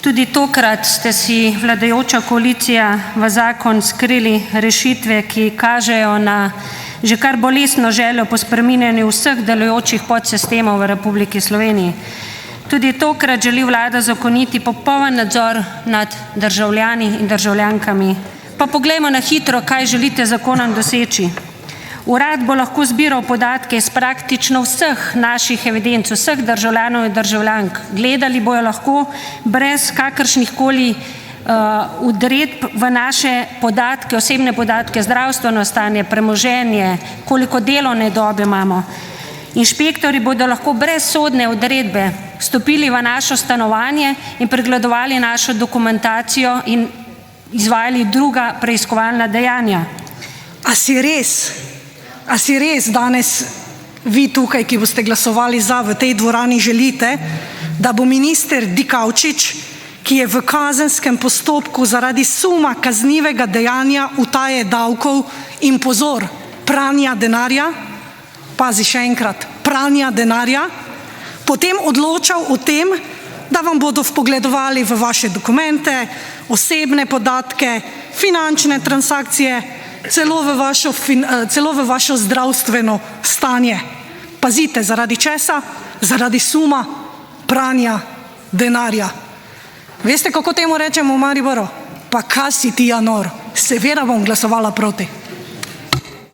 Tudi tokrat ste si vladajoča koalicija v zakon skrili rešitve, ki kažejo na že kar bolestno željo po spreminjanju vseh delujočih podsistemov v Republiki Sloveniji. Tudi tokrat želi vlada zakoniti popoln nadzor nad državljani in državljankami. Pa poglejmo na hitro, kaj želite z zakonom doseči. Urad bo lahko zbiral podatke iz praktično vseh naših evidenc, vseh državljanov in državljank. Gledali bojo lahko brez kakršnihkoli odredb v naše podatke, osebne podatke, zdravstveno stanje, premoženje, koliko delovne dobe imamo. Inšpektorji bodo lahko brez sodne odredbe vstopili v naše stanovanje in pregledovali našo dokumentacijo in izvajali druga preiskovalna dejanja. A si res danes vi tukaj, ki boste glasovali za, v tej dvorani želite, da bo minister Dikaučič, ki je v kazenskem postopku zaradi suma kaznivega dejanja utaje davkov in pozor, pranja denarja, pazi še enkrat, pranja denarja, potem odločal o tem, da vam bodo vpogledovali v vaše dokumente, osebne podatke, finančne transakcije, celo v vašo zdravstveno stanje. Pazite, zaradi česa? Zaradi suma pranja denarja. Veste, kako temu rečemo v Mariboru? Pa kaj si ti, ja nor? Seveda bom glasovala proti.